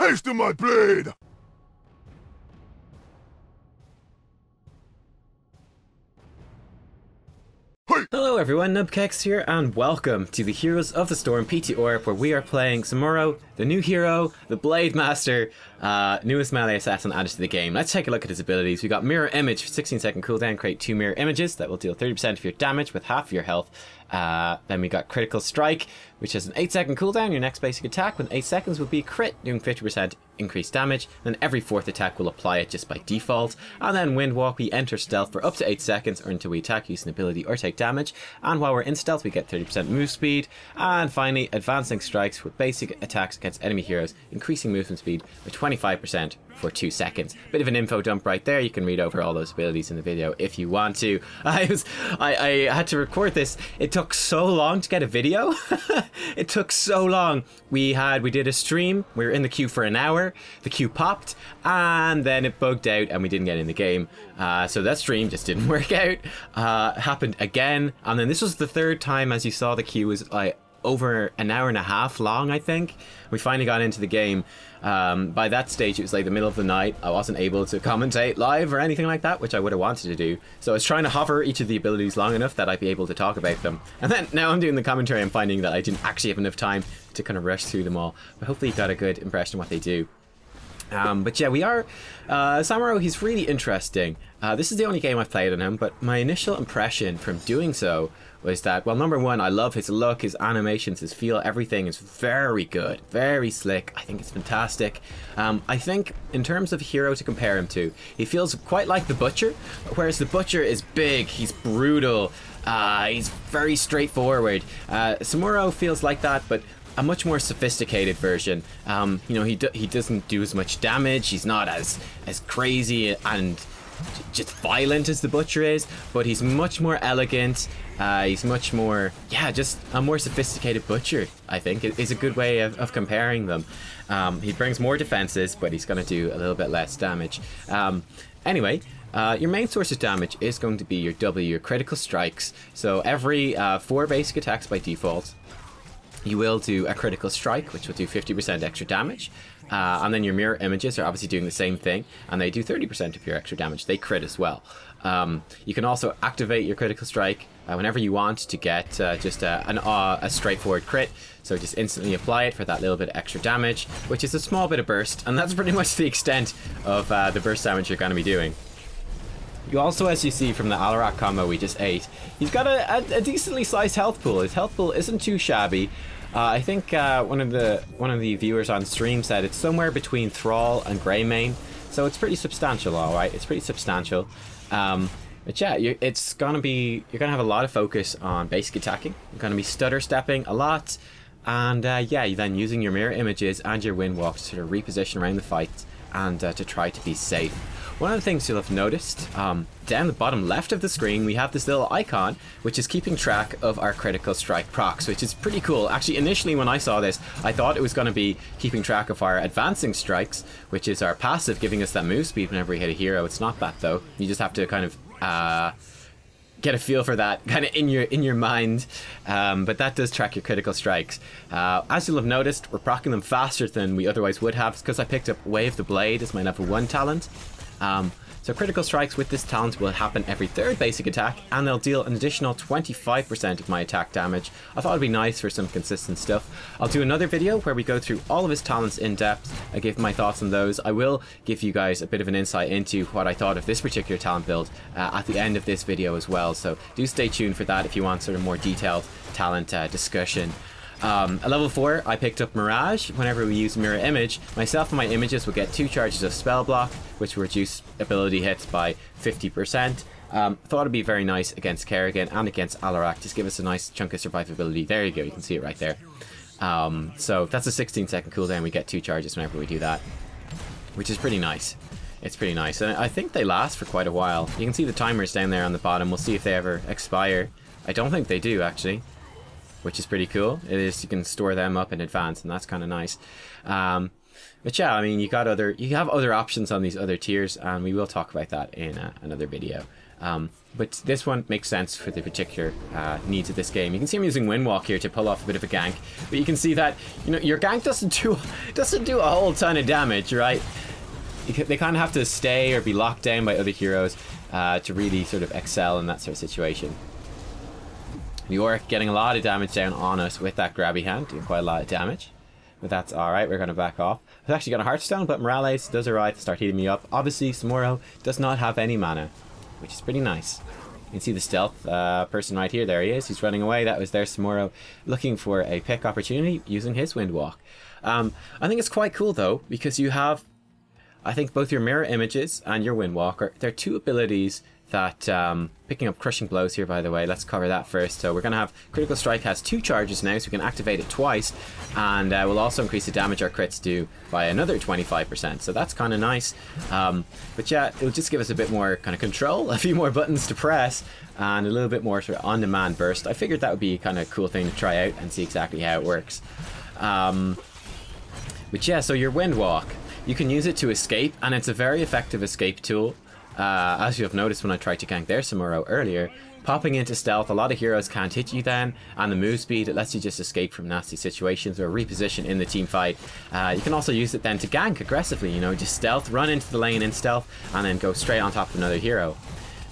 Wasting my blade! Hello everyone, Nubkeks here, and welcome to the Heroes of the Storm PTR, where we are playing Samuro, the new hero, the Blademaster, newest melee assassin added to the game. Let's take a look at his abilities. We got Mirror Image, 16-second cooldown, create 2 mirror images that will deal 30% of your damage with half of your health. Then we got Critical Strike, which has an 8-second cooldown. Your next basic attack within 8 seconds will be crit, doing 50% increased damage. Then every 4th attack will apply it just by default. And then Windwalk, we enter stealth for up to 8 seconds or until we attack, use an ability, or take damage. And while we're in stealth, we get 30% move speed. And finally, Advancing Strikes with basic attacks against enemy heroes, increasing movement speed by 25% for 2 seconds. Bit of an info dump right there. You can read over all those abilities in the video if you want to. I had to record this. It took so long to get a video. It took so long. We did a stream. We were in the queue for an hour. The queue popped and then it bugged out and we didn't get in the game. So that stream just didn't work out. Happened again. And then this was the 3rd time, as you saw, the queue was over an hour and a half long, I think. We finally got into the game. By that stage, it was like the middle of the night. I wasn't able to commentate live or anything like that, which I would have wanted to do. So I was trying to hover each of the abilities long enough that I'd be able to talk about them. And then now I'm doing the commentary, I'm finding that I didn't actually have enough time to kind of rush through them all. But hopefully you got a good impression of what they do. But yeah, we are Samuro. He's really interesting. This is the only game I've played on him, but my initial impression from doing so was that, well, number one, I love his look, his animations, his feel, everything is very good, very slick. I think it's fantastic. I think in terms of hero to compare him to, he feels quite like the Butcher, whereas the Butcher is big, he's brutal, he's very straightforward. Samuro feels like that, but a much more sophisticated version. You know, he doesn't do as much damage. He's not as crazy and just violent as the Butcher is, but he's much more elegant. He's much more, yeah, just a more sophisticated Butcher, I think, is a good way of comparing them. He brings more defenses, but he's going to do a little bit less damage. Anyway, your main source of damage is going to be your W, your critical strikes. So every 4 basic attacks by default, you will do a critical strike, which will do 50% extra damage. And then your mirror images are obviously doing the same thing, and they do 30% of your extra damage. They crit as well. You can also activate your critical strike whenever you want to get just a straightforward crit. So just instantly apply it for that little bit of extra damage, which is a small bit of burst, and that's pretty much the extent of the burst damage you're going to be doing. You also, as you see from the Alarak combo we just ate, he's got a decently sized health pool. His health pool isn't too shabby. I think one of the viewers on stream said it's somewhere between Thrall and Greymane, so it's pretty substantial. All right, it's pretty substantial. But yeah, you're gonna have a lot of focus on basic attacking. You're gonna be stutter stepping a lot, and yeah, you're then using your mirror images and your Windwalk to sort of reposition around the fight and to try to be safe. One of the things you'll have noticed, down the bottom left of the screen, we have this little icon, which is keeping track of our critical strike procs, which is pretty cool. Actually, initially when I saw this, I thought it was going to be keeping track of our advancing strikes, which is our passive, giving us that move speed whenever we hit a hero. It's not that, though. You just have to kind of get a feel for that kind of in your mind, but that does track your critical strikes. As you'll have noticed, we're proccing them faster than we otherwise would have. It's because I picked up Wave the Blade as my level 1 talent. So critical strikes with this talent will happen every 3rd basic attack, and they'll deal an additional 25% of my attack damage. I thought it'd be nice for some consistent stuff. I'll do another video where we go through all of his talents in depth. I give my thoughts on those. I will give you guys a bit of an insight into what I thought of this particular talent build at the end of this video as well. So do stay tuned for that if you want sort of more detailed talent discussion. At level 4, I picked up Mirage. Whenever we use Mirror Image, myself and my images will get 2 charges of Spell Block, which will reduce ability hits by 50%. Thought it'd be very nice against Kerrigan and against Alarak. Just give us a nice chunk of survivability. There you go, you can see it right there. So that's a 16-second cooldown. We get 2 charges whenever we do that, which is pretty nice. It's pretty nice, and I think they last for quite a while. You can see the timers down there on the bottom. We'll see if they ever expire. I don't think they do, actually, which is pretty cool. It is, you can store them up in advance, and that's kind of nice. But yeah, I mean, you have other options on these other tiers, and we will talk about that in another video. But this one makes sense for the particular needs of this game. You can see I'm using Windwalk here to pull off a bit of a gank, but you can see that, you know, your gank doesn't do a whole ton of damage, right? They kind of have to stay or be locked down by other heroes to really sort of excel in that sort of situation. York getting a lot of damage down on us with that grabby hand, doing quite a lot of damage. But that's alright, we're going to back off. I've actually got a Hearthstone, but Morales does arrive to start heating me up. Obviously, Samuro does not have any mana, which is pretty nice. You can see the stealth person right here. There he is. He's running away. That was their Samuro looking for a pick opportunity using his Windwalk. I think it's quite cool, though, because you have, I think, both your mirror images and your Windwalk. They're two abilities that, picking up Crushing Blows here, by the way, let's cover that first. So we're going to have Critical Strike has 2 charges now, so we can activate it twice, and we'll also increase the damage our crits do by another 25%, so that's kind of nice. But yeah, it'll just give us a bit more kind of control, a few more buttons to press, and a little bit more sort of on-demand burst. I figured that would be kind of a cool thing to try out and see exactly how it works. But yeah, so your Windwalk, you can use it to escape, and it's a very effective escape tool. As you have noticed when I tried to gank their Samuro earlier, popping into stealth, a lot of heroes can't hit you then, and the move speed, it lets you just escape from nasty situations or reposition in the team fight. You can also use it then to gank aggressively, you know, just stealth, run into the lane in stealth, and then go straight on top of another hero.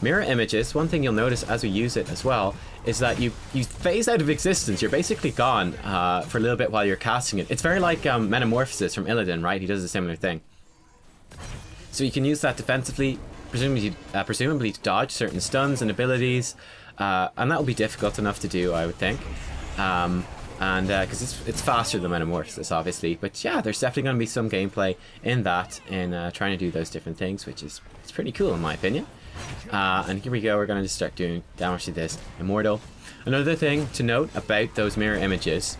Mirror images, one thing you'll notice as we use it as well, is that you phase out of existence. You're basically gone for a little bit while you're casting it. It's very like Metamorphosis from Illidan, right? He does a similar thing. So you can use that defensively, presumably to dodge certain stuns and abilities, and that will be difficult enough to do, I would think, because it's faster than Metamorphosis, obviously. But yeah, there's definitely going to be some gameplay in that, in trying to do those different things, which is it's pretty cool in my opinion. And here we go, we're going to just start doing damage to this Immortal. Another thing to note about those mirror images,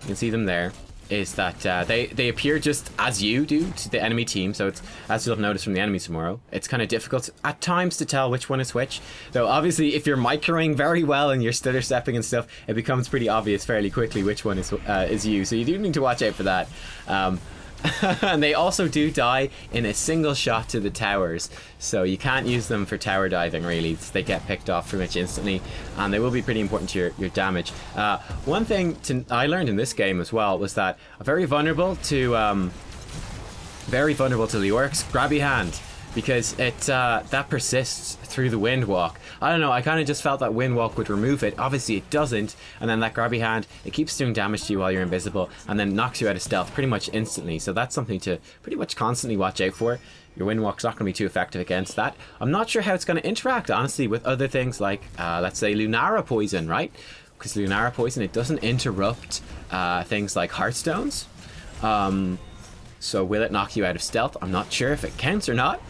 you can see them there, is that they appear just as you do to the enemy team. So it's, as you'll have noticed from the enemy Samuro, it's kind of difficult at times to tell which one is which. Though obviously if you're microing very well and you're stutter stepping and stuff, it becomes pretty obvious fairly quickly which one is you. So you do need to watch out for that. And they also do die in a single shot to the towers, so you can't use them for tower diving really. They get picked off pretty much instantly, and they will be pretty important to your damage. One thing I learned in this game as well was that very vulnerable to Leoric's grabby hand, because it that persists through the Windwalk. I don't know, I kind of just felt that Windwalk would remove it. Obviously it doesn't, and then that grabby hand, it keeps doing damage to you while you're invisible, and then knocks you out of stealth pretty much instantly. So that's something to pretty much constantly watch out for. Your Windwalk's not going to be too effective against that. I'm not sure how it's going to interact, honestly, with other things like, let's say, Lunara Poison, right? Because Lunara Poison, it doesn't interrupt things like Hearthstones. So will it knock you out of stealth? I'm not sure if it counts or not.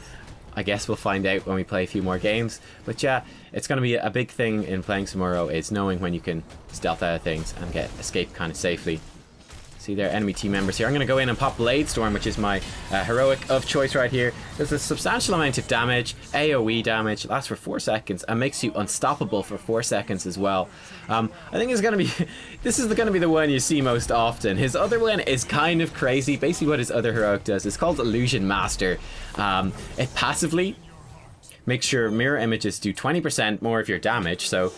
I guess we'll find out when we play a few more games. But yeah, it's going to be a big thing in playing Samuro, is knowing when you can stealth out of things and escape kind of safely. See their enemy team members here. I'm going to go in and pop Blade Storm, which is my heroic of choice right here. There's a substantial amount of damage, AoE damage, lasts for 4 seconds, and makes you unstoppable for 4 seconds as well. I think it's going to be, this is going to be the one you see most often. His other one is kind of crazy. Basically what his other heroic does is called Illusion Master. It passively makes your mirror images do 20% more of your damage, so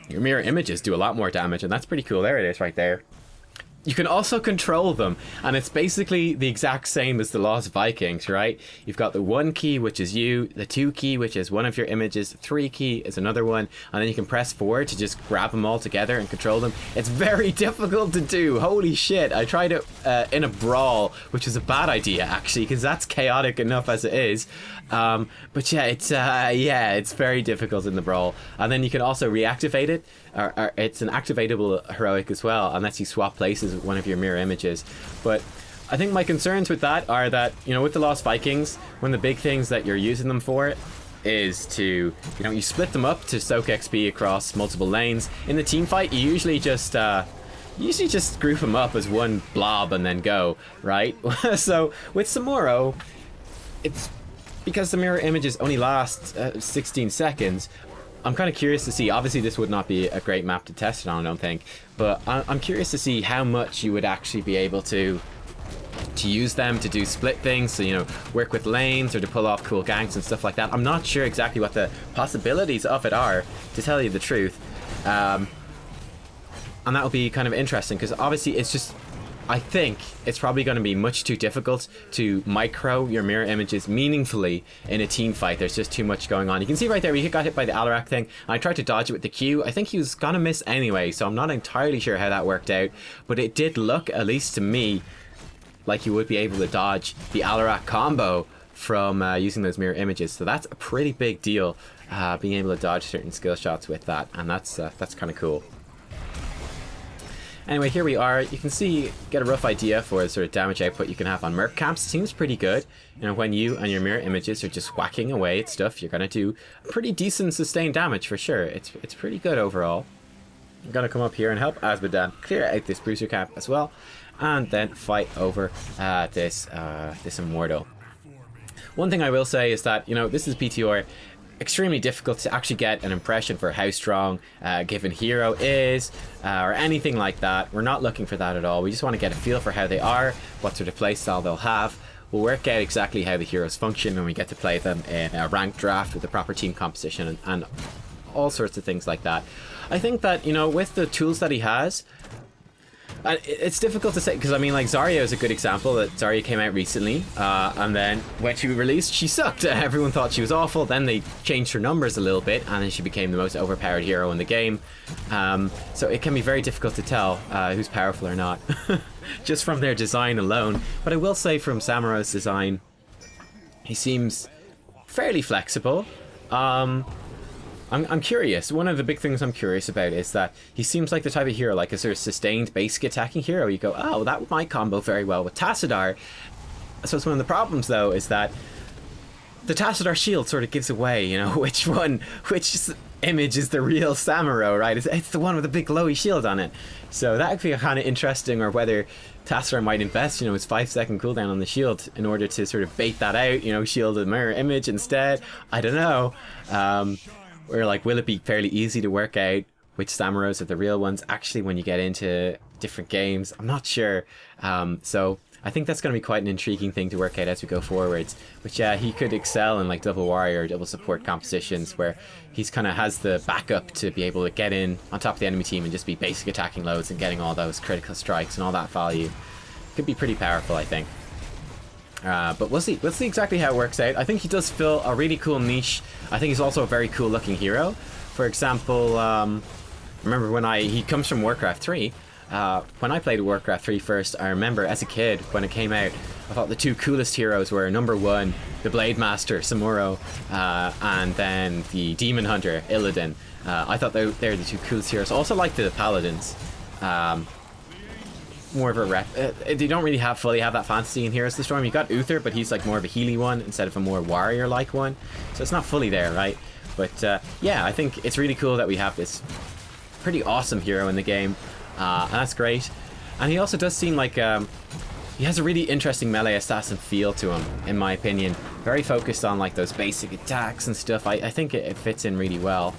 your mirror images do a lot more damage, and that's pretty cool. There it is right there. You can also control them, and it's basically the exact same as the Lost Vikings, right? You've got the 1 key, which is you, the 2 key, which is one of your images, 3 key is another one, and then you can press forward to just grab them all together and control them. It's very difficult to do. Holy shit, I tried it in a brawl, which is a bad idea actually, because that's chaotic enough as it is. But yeah, it's very difficult in the brawl. And then you can also reactivate it, or it's an activatable heroic as well, unless you swap places with one of your mirror images. But I think my concerns with that are that, you know, with the Lost Vikings, one of the big things that you're using them for is to, you know, you split them up to soak XP across multiple lanes. In the team fight, you usually just group them up as one blob and then go, right? So with Samuro, it's because the mirror images only last 16 seconds. I'm kind of curious to see, obviously this would not be a great map to test it on, I don't think, but I'm curious to see how much you would actually be able to to use them to do split things, so, you know, work with lanes or to pull off cool ganks and stuff like that. I'm not sure exactly what the possibilities of it are, to tell you the truth. And that will be kind of interesting, because obviously it's just, I think it's probably going to be much too difficult to micro your mirror images meaningfully in a team fight. There's just too much going on. You can see right there, he got hit by the Alarak thing. I tried to dodge it with the Q. I think he was going to miss anyway, so I'm not entirely sure how that worked out. But it did look, at least to me, like you would be able to dodge the Alarak combo from using those mirror images. So that's a pretty big deal, being able to dodge certain skill shots with that. And that's kind of cool. Anyway, here we are. You can see, get a rough idea for the sort of damage output you can have on Merc camps. It seems pretty good. You know, when you and your mirror images are just whacking away at stuff, you're going to do pretty decent sustained damage for sure. It's pretty good overall. I'm going to come up here and help Azmodan clear out this Bruiser camp as well. And then fight over this Immortal. One thing I will say is that, you know, this is PTR. Extremely difficult to actually get an impression for how strong a given hero is, or anything like that. We're not looking for that at all. We just want to get a feel for how they are, what sort of playstyle they'll have. We'll work out exactly how the heroes function when we get to play them in a ranked draft with the proper team composition and all sorts of things like that. I think that, you know, with the tools that he has, it's difficult to say, because I mean, like, Zarya is a good example. That Zarya came out recently, and then when she released, she sucked. Everyone thought she was awful. Then they changed her numbers a little bit, and then she became the most overpowered hero in the game. So it can be very difficult to tell who's powerful or not, just from their design alone. But I will say, from Samuro's design, he seems fairly flexible. I'm curious. One of the big things I'm curious about is that he seems like the type of hero, like a sort of sustained basic attacking hero. You go, oh, that might combo very well with Tassadar. So it's one of the problems, though, is that the Tassadar shield sort of gives away, you know, which image is the real Samuro, right? It's the one with the big glowy shield on it. So that could be kind of interesting, or whether Tassadar might invest, you know, his 5-second cooldown on the shield in order to sort of bait that out, you know, shield a mirror image instead. I don't know. Or like, will it be fairly easy to work out which Samuros are the real ones actually when you get into different games? I'm not sure. So I think that's going to be quite an intriguing thing to work out as we go forwards. Which, yeah, he could excel in like double warrior, double support compositions where he's kind of has the backup to be able to get in on top of the enemy team and just be basic attacking loads and getting all those critical strikes and all that value. Could be pretty powerful, I think. But we'll see. We'll see exactly how it works out. I think he does fill a really cool niche. I think he's also a very cool looking hero. For example, remember when he comes from Warcraft 3. When I played Warcraft 3 first, I remember as a kid when it came out, I thought the two coolest heroes were #1, the Blademaster, Samuro, and then the Demon Hunter, Illidan. I thought they're the two coolest heroes. I also like the Paladins. More of a rep. They don't really fully have that fantasy in Heroes of the Storm. You got Uther, but he's like more of a healy one instead of a more warrior-like one. So it's not fully there, right? But yeah, I think it's really cool that we have this pretty awesome hero in the game, and that's great. And he also does seem like he has a really interesting melee assassin feel to him, in my opinion. Very focused on like those basic attacks and stuff. I think it fits in really well.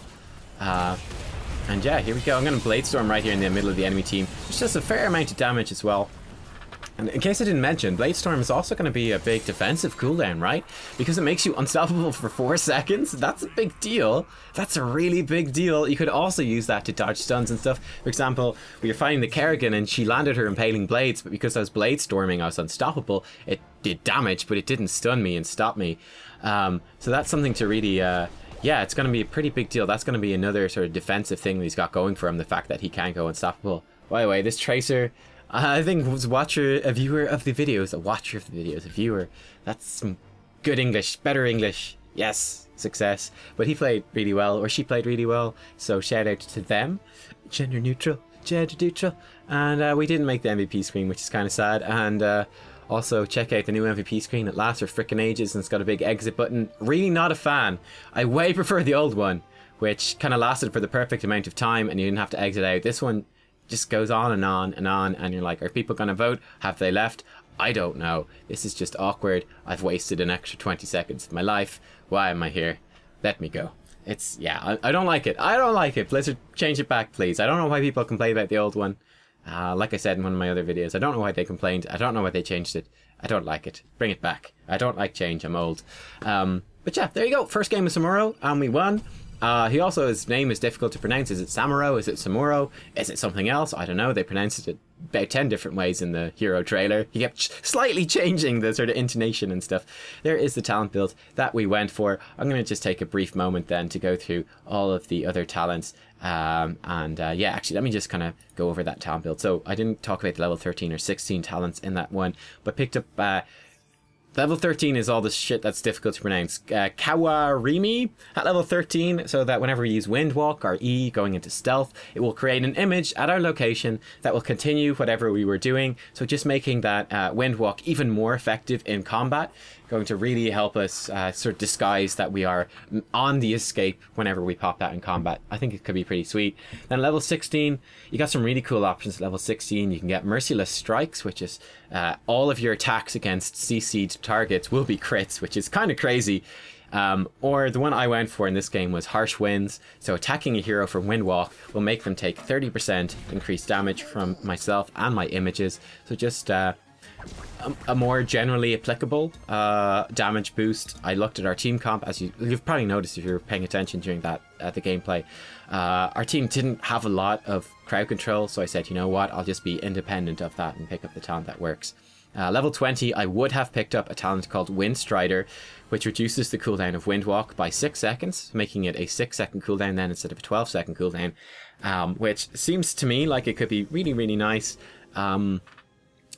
And yeah, here we go. I'm going to Bladestorm right here in the middle of the enemy team, which does a fair amount of damage as well. And in case I didn't mention, Bladestorm is also going to be a big defensive cooldown, right? Because it makes you unstoppable for 4 seconds. That's a big deal. That's a really big deal. You could also use that to dodge stuns and stuff. For example, we were fighting the Kerrigan and she landed her impaling blades, but because I was Bladestorming, I was unstoppable. It did damage, but it didn't stun me and stop me. So that's something to really... yeah, it's going to be a pretty big deal. That's going to be another sort of defensive thing that he's got going for him, the fact that he can go unstoppable. By the way, this Tracer, I think was a viewer of the videos, a viewer. That's some good English, better English. Yes, success. But he played really well, or she played really well, so shout out to them. Gender neutral. And we didn't make the MVP screen, which is kind of sad, and... also, check out the new MVP screen. It lasts for frickin' ages and it's got a big exit button. Really not a fan. I way prefer the old one, which kind of lasted for the perfect amount of time and you didn't have to exit out. This one just goes on and on and on, and you're like, are people going to vote? Have they left? I don't know. This is just awkward. I've wasted an extra 20 seconds of my life. Why am I here? Let me go. It's, yeah, I don't like it. I don't like it. Blizzard, change it back, please. I don't know why people complain about the old one. Like I said in one of my other videos, I don't know why they complained. I don't know why they changed it. I don't like it. Bring it back. I don't like change. I'm old. But yeah, there you go. First game with Samuro, and we won. He also, his name is difficult to pronounce. Is it Samuro? Is it Samuro? Is it something else? I don't know. They pronounced it about 10 different ways in the hero trailer. He kept slightly changing the sort of intonation and stuff. There is the talent build that we went for. I'm going to just take a brief moment then to go through all of the other talents. Yeah, actually, let me just kind of go over that talent build. So I didn't talk about the level 13 or 16 talents in that one, but picked up... level 13 is all the shit that's difficult to pronounce. Kawarimi at level 13, so that whenever we use Wind Walk or E going into stealth, it will create an image at our location that will continue whatever we were doing. So just making that Wind Walk even more effective in combat, going to really help us sort of disguise that we are on the escape whenever we pop that in combat. I think it could be pretty sweet. Then level 16, you got some really cool options at level 16. You can get Merciless Strikes, which is all of your attacks against CC'd targets will be crits, which is kind of crazy. Or the one I went for in this game was Harsh Winds. So attacking a hero from Windwalk will make them take 30% increased damage from myself and my images. So just... a more generally applicable damage boost. I looked at our team comp, as you've probably noticed if you're paying attention during that the gameplay. Our team didn't have a lot of crowd control, so I said, you know what, I'll just be independent of that and pick up the talent that works. Level 20, I would have picked up a talent called Wind Strider, which reduces the cooldown of Windwalk by 6 seconds, making it a 6-second cooldown then instead of a 12-second cooldown, which seems to me like it could be really, really nice.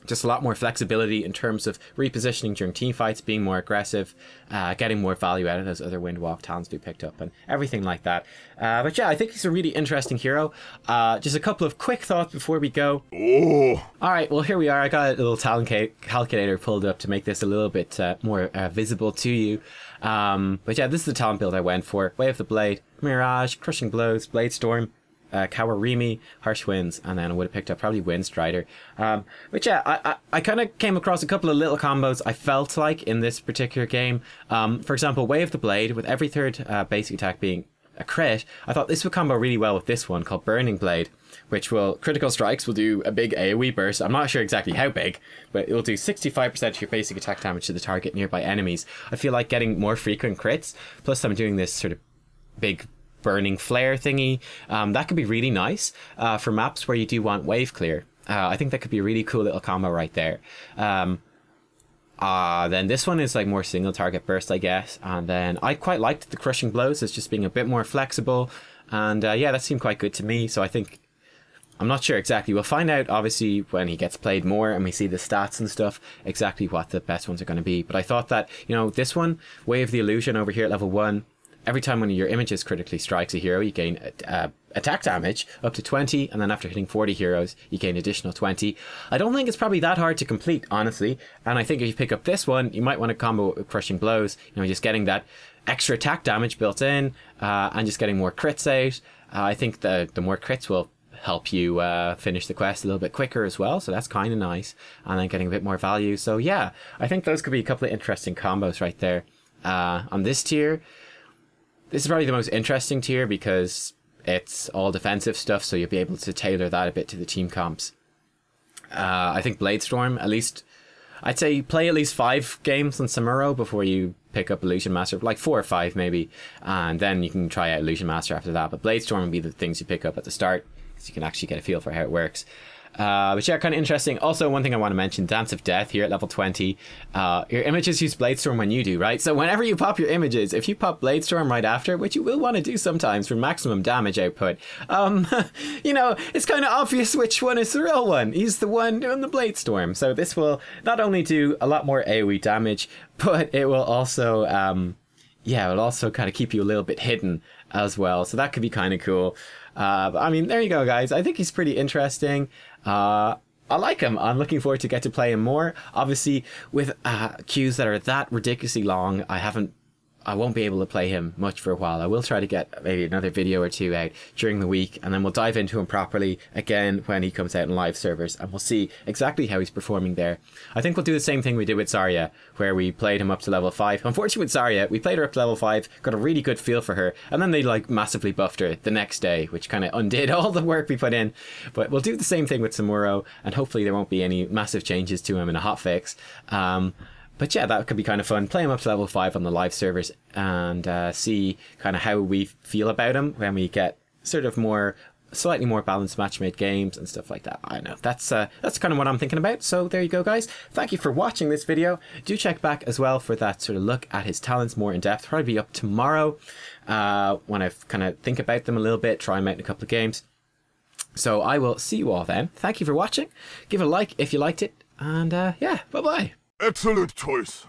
Just a lot more flexibility in terms of repositioning during team fights, being more aggressive, getting more value out of those other Windwalk talents we picked up, and everything like that. But yeah, I think he's a really interesting hero. Just a couple of quick thoughts before we go. Alright, well here we are. I got a little talent calculator pulled up to make this a little bit more visible to you. But yeah, this is the talent build I went for. Way of the Blade, Mirage, Crushing Blows, Blade Storm, Kawarimi, Harsh Winds, and then I would have picked up probably Wind Strider. But yeah, I kind of came across a couple of little combos I felt like in this particular game. For example, Way of the Blade, with every third basic attack being a crit, I thought this would combo really well with this one called Burning Blade, which will, critical strikes will do a big AoE burst. I'm not sure exactly how big, but it will do 65% of your basic attack damage to the target nearby enemies. I feel like getting more frequent crits, plus I'm doing this sort of big burning flare thingy, that could be really nice for maps where you do want wave clear. I think that could be a really cool little combo right there. Then this one is like more single target burst, I guess, and then I quite liked the Crushing Blows as just being a bit more flexible, and yeah, that seemed quite good to me. So I think, I'm not sure exactly, we'll find out obviously when he gets played more and we see the stats and stuff, exactly what the best ones are going to be. But I thought that, you know, this one, Way of the Illusion over here at level 1, every time one of your images critically strikes a hero, you gain attack damage up to 20, and then after hitting 40 heroes, you gain additional 20. I don't think it's probably that hard to complete, honestly, and I think if you pick up this one, you might want to combo with Crushing Blows, you know, just getting that extra attack damage built in, and just getting more crits out. I think the more crits will help you finish the quest a little bit quicker as well, so that's kind of nice, and then getting a bit more value. So yeah, I think those could be a couple of interesting combos right there. On this tier, this is probably the most interesting tier because it's all defensive stuff, so you'll be able to tailor that a bit to the team comps. I think Blade Storm, at least, I'd say play at least 5 games on Samuro before you pick up Illusion Master, like 4 or 5 maybe, and then you can try out Illusion Master after that. But Blade Storm would be the things you pick up at the start, so you can actually get a feel for how it works. But yeah, kind of interesting. Also, one thing I want to mention, Dance of Death here at level 20. Your images use Bladestorm when you do, right? So whenever you pop your images, if you pop Bladestorm right after, which you will want to do sometimes for maximum damage output, you know, it's kind of obvious which one is the real one. He's the one doing the Bladestorm. So this will not only do a lot more AoE damage, but it will also, yeah, it'll also kind of keep you a little bit hidden as well. So that could be kind of cool. But I mean, there you go, guys. I think he's pretty interesting. I like him. I'm looking forward to get to play him more. Obviously, with queues that are that ridiculously long, I haven't I won't be able to play him much for a while. I will try to get maybe another video or two out during the week, and then we'll dive into him properly again when he comes out in live servers, and we'll see exactly how he's performing there. I think we'll do the same thing we did with Zarya, where we played him up to level 5. Unfortunately with Zarya, we played her up to level 5, got a really good feel for her, and then they like massively buffed her the next day, which kind of undid all the work we put in. But we'll do the same thing with Samuro, and hopefully there won't be any massive changes to him in a hotfix. But yeah, that could be kind of fun. Play him up to level 5 on the live servers and see kind of how we feel about him when we get sort of slightly more balanced match-made games and stuff like that. I know, that's kind of what I'm thinking about. So there you go, guys. Thank you for watching this video. Do check back as well for that sort of look at his talents more in depth. Probably be up tomorrow when I kind of think about them a little bit, try them out in a couple of games. So I will see you all then. Thank you for watching. Give a like if you liked it. And yeah, bye-bye. Excellent choice.